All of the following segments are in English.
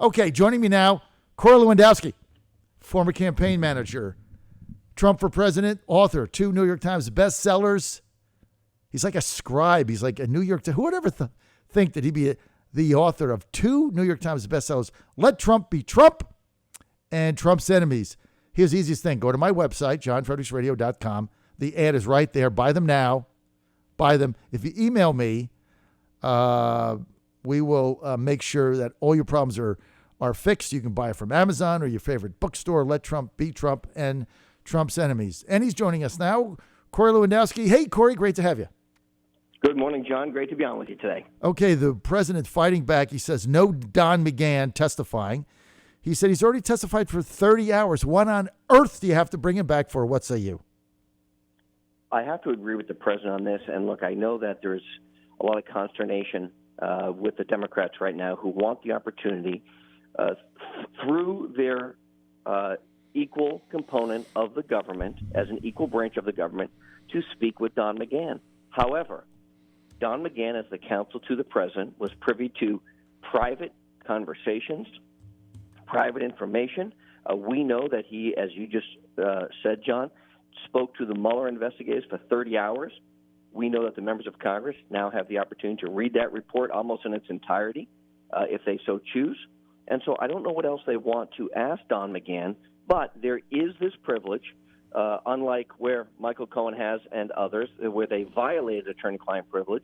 Okay, joining me now, Corey Lewandowski, former campaign manager, Trump for president, author, 2 New York Times bestsellers. He's like a scribe. He's like a New York Times. Who would ever think that he'd be the author of 2 New York Times bestsellers, Let Trump Be Trump and Trump's Enemies? Here's the easiest thing. Go to my website, johnfredericksradio.com. The ad is right there. Buy them now. Buy them. If you email me, we will make sure that all your problems are fixed. You can buy it from Amazon or your favorite bookstore. Let Trump Be Trump and Trump's Enemies. And he's joining us now, Corey Lewandowski. Hey, Corey, great to have you. Good morning, John. Great to be on with you today. Okay, the president fighting back. He says no Don McGahn testifying. He said he's already testified for 30 hours. What on earth do you have to bring him back for? What say you? I have to agree with the president on this. And look, I know that there's a lot of consternation with the Democrats right now who want the opportunity through their equal component of the government, as an equal branch of the government, to speak with Don McGahn. However, Don McGahn, as the counsel to the president, was privy to private conversations, private information. We know that he, as you just said, John, spoke to the Mueller investigators for 30 hours. We know that the members of Congress now have the opportunity to read that report almost in its entirety, if they so choose. And so I don't know what else they want to ask Don McGahn, but there is this privilege, unlike where Michael Cohen has and others, where they violated attorney-client privilege.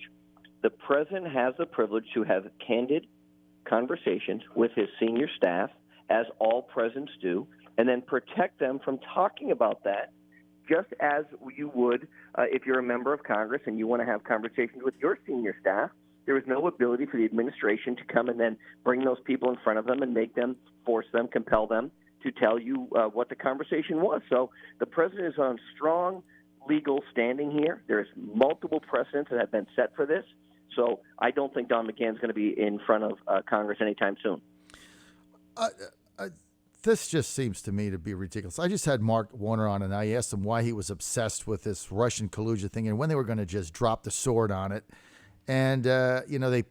The president has the privilege to have candid conversations with his senior staff, as all presidents do, and then protect them from talking about that, just as you would if you're a member of Congress and you want to have conversations with your senior staff. There is no ability for the administration to come and then bring those people in front of them and make them, force them, compel them to tell you what the conversation was. So the president is on strong legal standing here. There's multiple precedents that have been set for this. So I don't think Don McGahn is going to be in front of Congress anytime soon. This just seems to me to be ridiculous. I just had Mark Warner on, and I asked him why he was obsessed with this Russian collusion thing and when they were going to just drop the sword on it. And,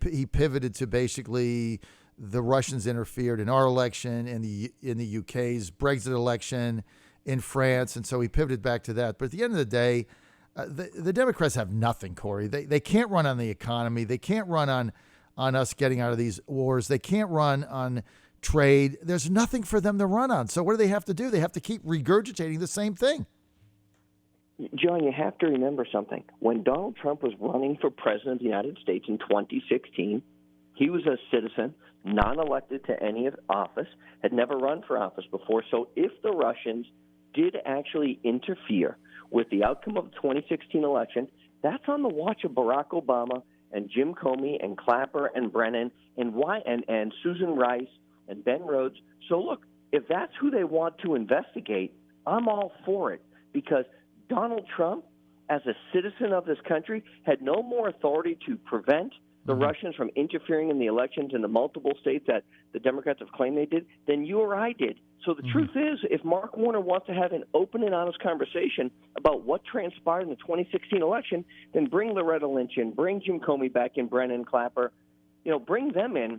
he pivoted to basically the Russians interfered in our election, in the UK's Brexit election, in France, and so he pivoted back to that. But at the end of the day, the Democrats have nothing, Corey. They can't run on the economy. They can't run on us getting out of these wars. They can't run on trade. There's nothing for them to run on. So what do they have to do? They have to keep regurgitating the same thing. John, you have to remember something. When Donald Trump was running for president of the United States in 2016, he was a citizen, non-elected to any office, had never run for office before. So if the Russians did actually interfere with the outcome of the 2016 election, that's on the watch of Barack Obama and Jim Comey and Clapper and Brennan and Susan Rice and Ben Rhodes. So look, if that's who they want to investigate, I'm all for it, because Donald Trump, as a citizen of this country, had no more authority to prevent the Russians from interfering in the elections in the multiple states that the Democrats have claimed they did than you or I did. So the truth is, if Mark Warner wants to have an open and honest conversation about what transpired in the 2016 election, then bring Loretta Lynch in, bring Jim Comey back in, Brennan, Clapper, bring them in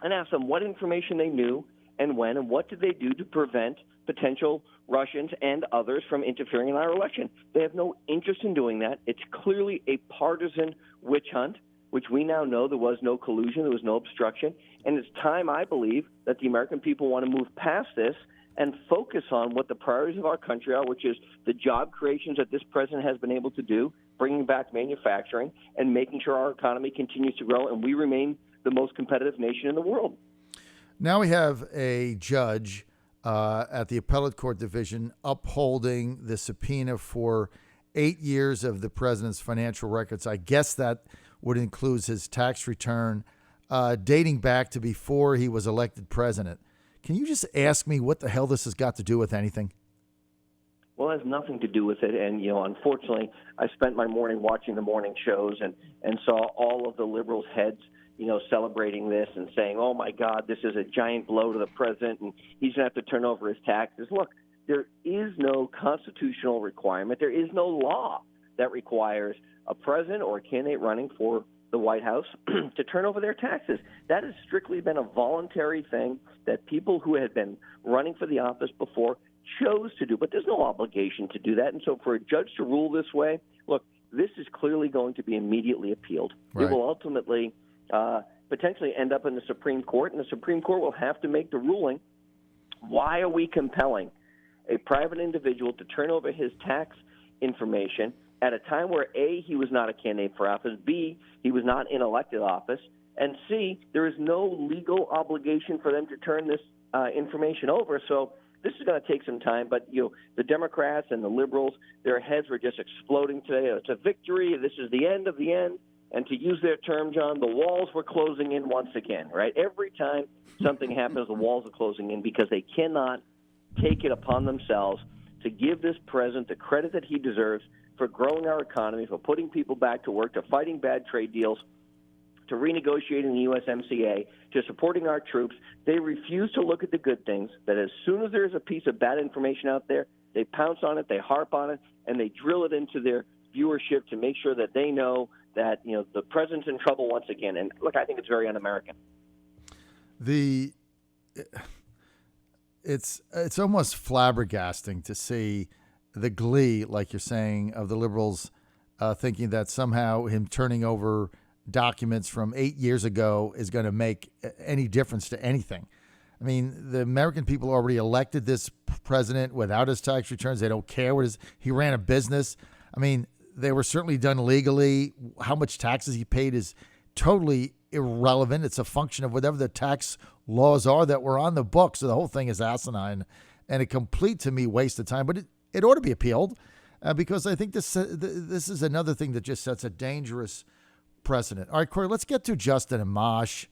and ask them what information they knew and when, and what did they do to prevent potential Russians and others from interfering in our election. They have no interest in doing that. It's clearly a partisan witch hunt, which we now know there was no collusion, there was no obstruction. And it's time, I believe, that the American people want to move past this and focus on what the priorities of our country are, which is the job creations that this president has been able to do, bringing back manufacturing, and making sure our economy continues to grow and we remain the most competitive nation in the world. Now we have a judge at the appellate court division upholding the subpoena for 8 years of the president's financial records. I guess that would include his tax return dating back to before he was elected president. Can you just ask me what the hell this has got to do with anything? Well, it has nothing to do with it. And, unfortunately, I spent my morning watching the morning shows and saw all of the liberals' heads celebrating this and saying, oh, my God, this is a giant blow to the president and he's going to have to turn over his taxes. Look, there is no constitutional requirement. There is no law that requires a president or a candidate running for the the White House to turn over their taxes. That has strictly been a voluntary thing that people who had been running for the office before chose to do, but there's no obligation to do that. And so for a judge to rule this way, look, this is clearly going to be immediately appealed. Right. It will ultimately potentially end up in the Supreme Court, and the Supreme Court will have to make the ruling. Why are we compelling a private individual to turn over his tax information at a time where, A, he was not a candidate for office, B, he was not in elected office, and C, there is no legal obligation for them to turn this information over? So this is going to take some time, but the Democrats and the liberals, their heads were just exploding today. It's a victory. This is the end of the end. And to use their term, John, the walls were closing in once again, right? Every time something happens, the walls are closing in because they cannot take it upon themselves to give this president the credit that he deserves for growing our economy, for putting people back to work, to fighting bad trade deals, to renegotiating the USMCA, to supporting our troops. They refuse to look at the good things, that as soon as there's a piece of bad information out there, they pounce on it, they harp on it, and they drill it into their viewership to make sure that they know that the president's in trouble once again. And look, I think it's very un-American. It's almost flabbergasting to see the glee, like you're saying, of the liberals thinking that somehow him turning over documents from 8 years ago is going to make any difference to anything. I mean, the American people already elected this president without his tax returns. They don't care he ran a business. I mean, they were certainly done legally. How much taxes he paid is totally irrelevant. It's a function of whatever the tax laws are that were on the books. So the whole thing is asinine and a complete, to me, waste of time. But it ought to be appealed because I think this is another thing that just sets a dangerous precedent. All right, Corey, let's get to Justin Amash,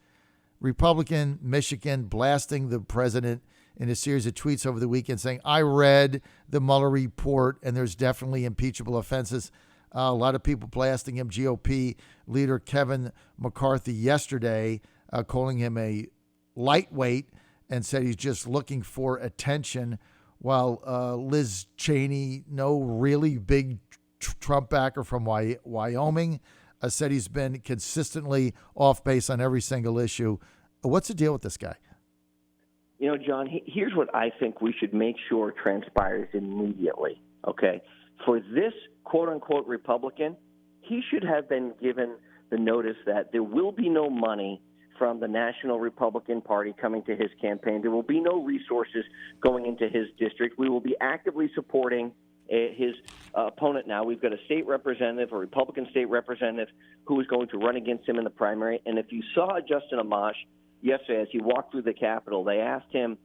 Republican, Michigan, blasting the president in a series of tweets over the weekend saying, I read the Mueller report and there's definitely impeachable offenses. A lot of people blasting him. GOP leader Kevin McCarthy yesterday calling him a lightweight and said he's just looking for attention, while Liz Cheney, no really big Trump backer from Wyoming, said he's been consistently off base on every single issue. What's the deal with this guy? John, here's what I think we should make sure transpires immediately, okay? For this quote-unquote Republican, he should have been given the notice that there will be no money from the National Republican Party coming to his campaign. There will be no resources going into his district. We will be actively supporting his opponent now. We've got a state representative, a Republican state representative, who is going to run against him in the primary. And if you saw Justin Amash yesterday as he walked through the Capitol, they asked him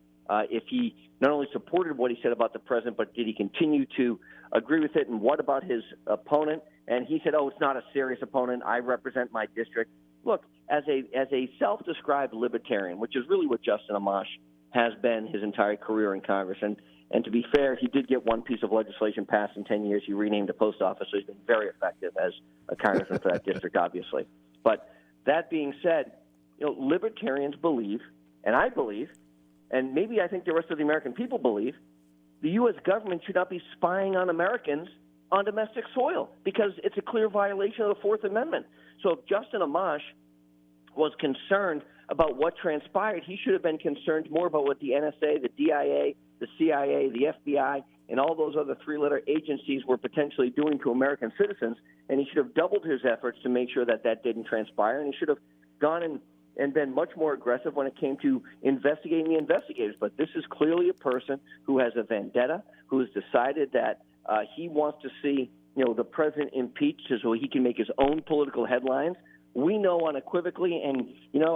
if he not only supported what he said about the president, but did he continue to agree with it, and what about his opponent? And he said, it's not a serious opponent. I represent my district. Look, as a self-described libertarian, which is really what Justin Amash has been his entire career in Congress, and to be fair, he did get one piece of legislation passed in 10 years. He renamed a post office, so he's been very effective as a congressman for that district, obviously. But that being said, libertarians believe, and I believe, and maybe I think the rest of the American people believe, the U.S. government should not be spying on Americans on domestic soil because it's a clear violation of the Fourth Amendment. So if Justin Amash was concerned about what transpired, he should have been concerned more about what the NSA, the DIA, the CIA, the FBI, and all those other three-letter agencies were potentially doing to American citizens, and he should have doubled his efforts to make sure that didn't transpire, and he should have gone and been much more aggressive when it came to investigating the investigators. But this is clearly a person who has a vendetta, who has decided that he wants to see the president impeached so he can make his own political headlines. We know unequivocally, and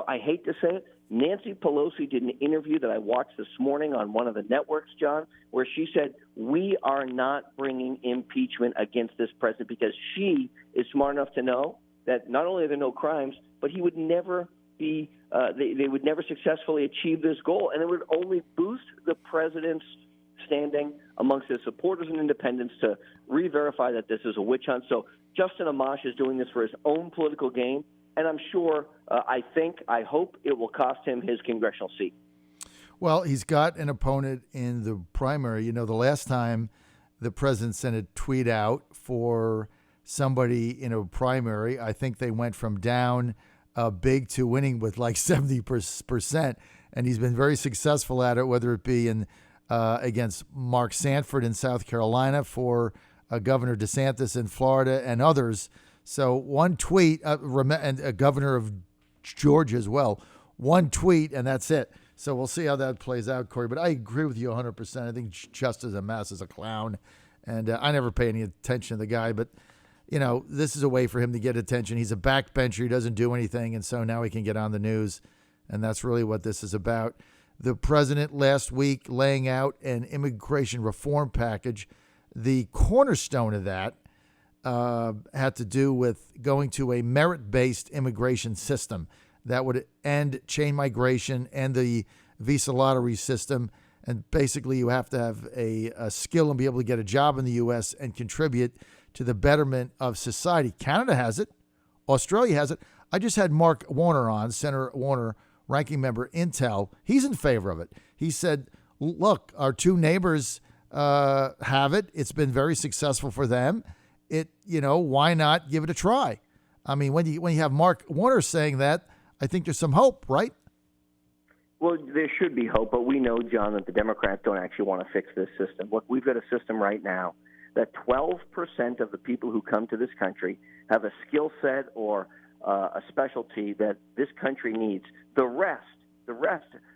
I hate to say it, Nancy Pelosi did an interview that I watched this morning on one of the networks, John, where she said, we are not bringing impeachment against this president because she is smart enough to know that not only are there no crimes, but he would never be they would never successfully achieve this goal, and it would only boost the president's standing amongst his supporters and independents to re-verify that this is a witch hunt. So Justin Amash is doing this for his own political gain, and I'm sure, I hope it will cost him his congressional seat. Well, he's got an opponent in the primary. The last time the president sent a tweet out for somebody in a primary. I think they went from down big to winning with like 70%, and he's been very successful at it, whether it be in against Mark Sanford in South Carolina, for Governor DeSantis in Florida, and others. So one tweet, and a governor of Georgia as well, one tweet, and that's it. So we'll see how that plays out, Corey. But I agree with you 100%. I think Justice Amass is a clown, and I never pay any attention to the guy. But, this is a way for him to get attention. He's a backbencher. He doesn't do anything, and so now he can get on the news, and that's really what this is about. The president last week laying out an immigration reform package. The cornerstone of that had to do with going to a merit-based immigration system that would end chain migration and the visa lottery system. And basically, you have to have a skill and be able to get a job in the U.S. and contribute to the betterment of society. Canada has it. Australia has it. I just had Mark Warner on, Senator Warner, ranking member, Intel. He's in favor of it. He said, look, our two neighbors have it. It's been very successful for them. Why not give it a try? I mean, when you have Mark Warner saying that, I think there's some hope, right? Well, there should be hope, but we know, John, that the Democrats don't actually want to fix this system. Look, we've got a system right now that 12% of the people who come to this country have a skill set or a specialty that this country needs. The rest,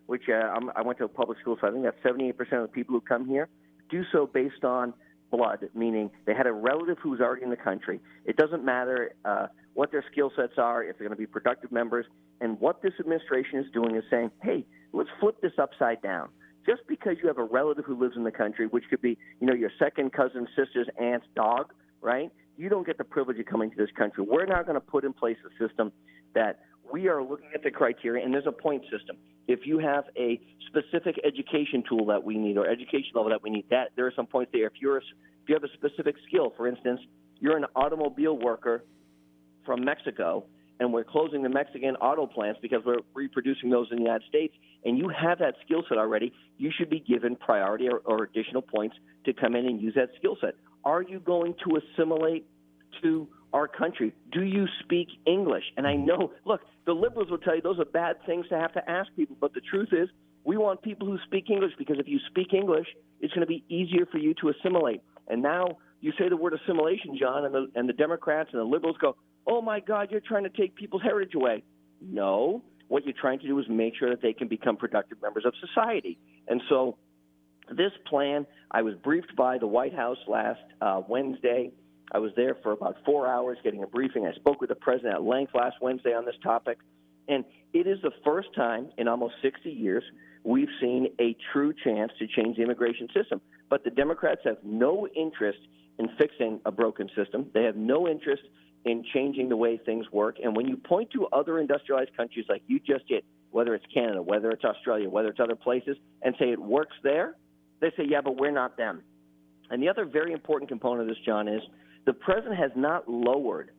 which I went to a public school, so I think that's 78% of the people who come here, do so based on blood, meaning they had a relative who's already in the country. It doesn't matter what their skill sets are, if they're going to be productive members. And what this administration is doing is saying, hey, let's flip this upside down. Just because you have a relative who lives in the country, which could be, your second cousin, sister's aunt's dog, right? You don't get the privilege of coming to this country. We're now going to put in place a system that we are looking at the criteria, and there's a point system. If you have a specific education tool that we need or education level that we need, that there are some points there. If you have a specific skill, for instance, you're an automobile worker from Mexico, and we're closing the Mexican auto plants because we're reproducing those in the United States, and you have that skill set already, you should be given priority or additional points to come in and use that skill set. Are you going to assimilate to our country? Do you speak English? And I know, look, the liberals will tell you those are bad things to have to ask people, but the truth is we want people who speak English, because if you speak English, it's going to be easier for you to assimilate. And now you say the word assimilation, John, and the Democrats and the liberals go, oh, my God, you're trying to take people's heritage away. No. What you're trying to do is make sure that they can become productive members of society. And so this plan, I was briefed by the White House last Wednesday. I was there for about 4 hours getting a briefing. I spoke with the president at length last Wednesday on this topic. And it is the first time in almost 60 years we've seen a true chance to change the immigration system. But the Democrats have no interest in fixing a broken system. They have no interest in changing the way things work. And when you point to other industrialized countries like you just did, whether it's Canada, whether it's Australia, whether it's other places, and say it works there, they say, yeah, but we're not them. And the other very important component of this, John, is the president has not lowered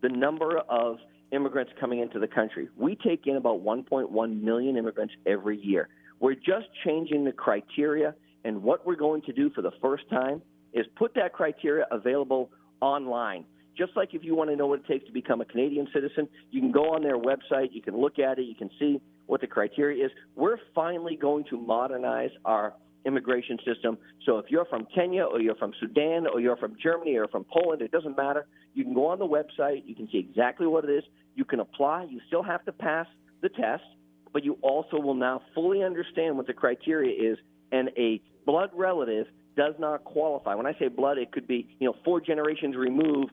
the number of immigrants coming into the country. We take in about 1.1 million immigrants every year. We're just changing the criteria, and what we're going to do for the first time is put that criteria available online. Just like if you want to know what it takes to become a Canadian citizen, you can go on their website, you can look at it, you can see what the criteria is. We're finally going to modernize our immigration system. So if you're from Kenya or you're from Sudan or you're from Germany or from Poland, it doesn't matter. You can go on the website, you can see exactly what it is, you can apply, you still have to pass the test, but you also will now fully understand what the criteria is, and a blood relative does not qualify. When I say blood, it could be 4 generations removed.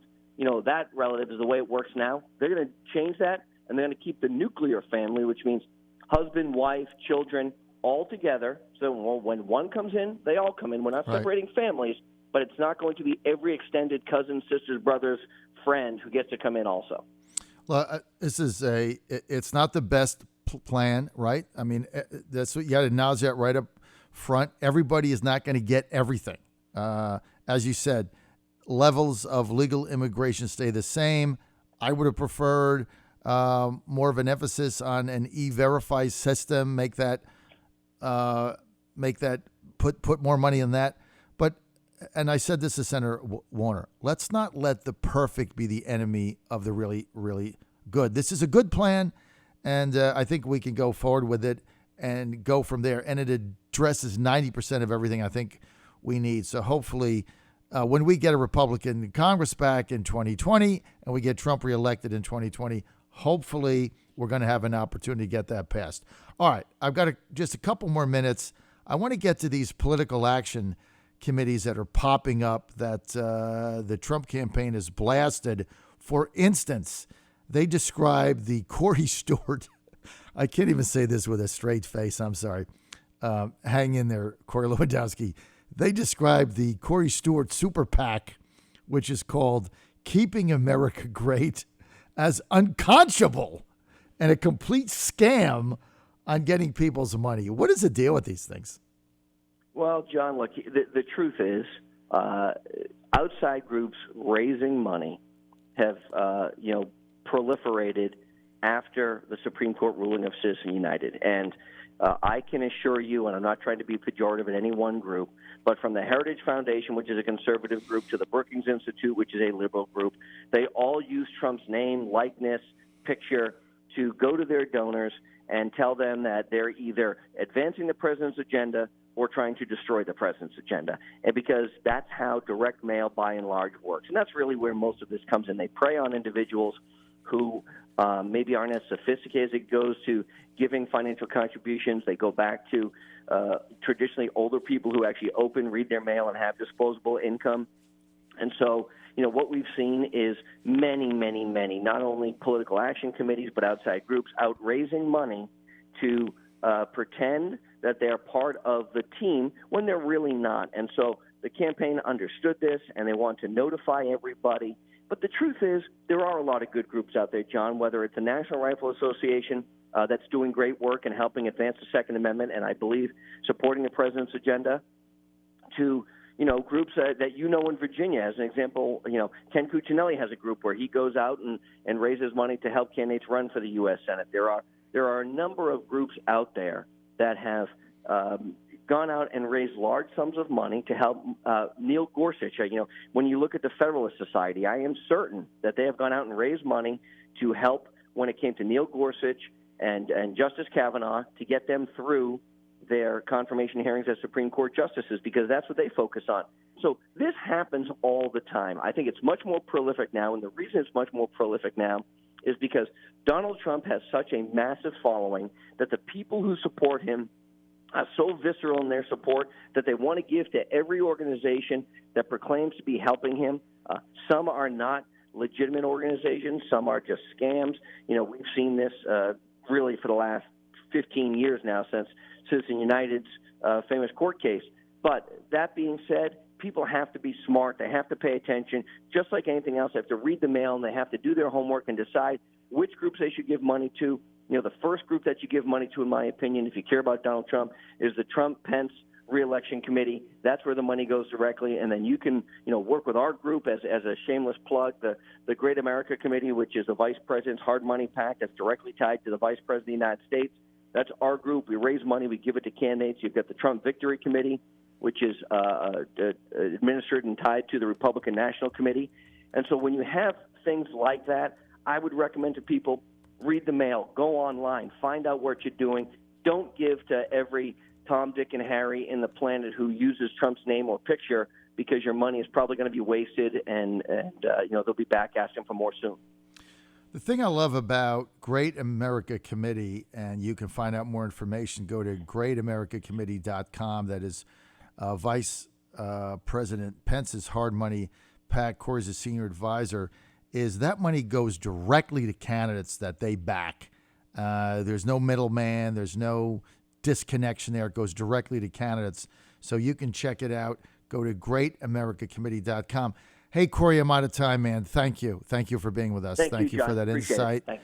That relative is the way it works now. They're going to change that, and they're going to keep the nuclear family, which means husband, wife, children, all together. So when one comes in, they all come in. We're not separating families, but it's not going to be every extended cousin, sisters, brothers, friend who gets to come in also. Well, it's not the best plan, right? I mean, that's what you got to acknowledge that right up front. Everybody is not going to get everything. As you said, levels of legal immigration stay the same. I would have preferred more of an emphasis on an e-verify system. Make that put more money in that. But and I said this to Senator Warner, let's not let the perfect be the enemy of the really, really good. This is a good plan, and I think we can go forward with it and go from there. And it addresses 90% of everything I think we need. So hopefully when we get a Republican Congress back in 2020 and we get Trump reelected in 2020, hopefully we're going to have an opportunity to get that passed. All right, I've got just a couple more minutes. I want to get to these political action committees that are popping up that the Trump campaign has blasted. For instance, they describe the Corey Stewart, I can't even say this with a straight face, I'm sorry. Hang in there, Corey Lewandowski. They describe the Corey Stewart super PAC, which is called Keeping America Great, as unconscionable and a complete scam on getting people's money. What is the deal with these things? Well, John, look, the truth is outside groups raising money have, proliferated after the Supreme Court ruling of Citizens United. And I can assure you, and I'm not trying to be pejorative in any one group, but from the Heritage Foundation, which is a conservative group, to the Brookings Institute, which is a liberal group, they all use Trump's name, likeness, picture to go to their donors and tell them that they're either advancing the president's agenda or trying to destroy the president's agenda. And because that's how direct mail, by and large, works. And that's really where most of this comes in. They prey on individuals who maybe aren't as sophisticated as it goes to giving financial contributions. They go back to traditionally older people who actually read their mail, and have disposable income. And so, what we've seen is many, not only political action committees, but outside groups out raising money to pretend that they're part of the team when they're really not. And so the campaign understood this, and they want to notify everybody. But the truth is, there are a lot of good groups out there, John, whether it's the National Rifle Association that's doing great work and helping advance the Second Amendment, and I believe supporting the president's agenda, to groups that in Virginia. As an example, Ken Cuccinelli has a group where he goes out and raises money to help candidates run for the U.S. Senate. There are a number of groups out there that have gone out and raised large sums of money to help Neil Gorsuch. When you look at the Federalist Society, I am certain that they have gone out and raised money to help when it came to Neil Gorsuch and Justice Kavanaugh, to get them through their confirmation hearings as Supreme Court justices, because that's what they focus on. So this happens all the time. I think it's much more prolific now, and the reason it's much more prolific now is because Donald Trump has such a massive following that the people who support him are so visceral in their support that they want to give to every organization that proclaims to be helping him. Some are not legitimate organizations. Some are just scams. We've seen this really for the last 15 years now, since Citizens United's famous court case. But that being said, people have to be smart. They have to pay attention. Just like anything else, they have to read the mail, and they have to do their homework and decide which groups they should give money to. The first group that you give money to, in my opinion, if you care about Donald Trump, is the Trump-Pence Reelection Committee. That's where the money goes directly. And then you can, work with our group as a shameless plug, the Great America Committee, which is the Vice President's hard money PAC that's directly tied to the Vice President of the United States. That's our group. We raise money. We give it to candidates. You've got the Trump Victory Committee, which is administered and tied to the Republican National Committee. And so when you have things like that, I would recommend to people, read the mail, go online, find out what you're doing. Don't give to every Tom, Dick, and Harry in the planet who uses Trump's name or picture, because your money is probably going to be wasted, and they'll be back asking for more soon. The thing I love about Great America Committee, and you can find out more information, go to greatamericacommittee.com. That is Vice President Pence's hard money PAC. Corey's a senior advisor. Is that money goes directly to candidates that they back. There's no middleman. There's no disconnection there. It goes directly to candidates. So you can check it out. Go to greatamericacommittee.com. Hey, Corey, I'm out of time, man. Thank you. Thank you for being with us. Thank you, for that Appreciate insight.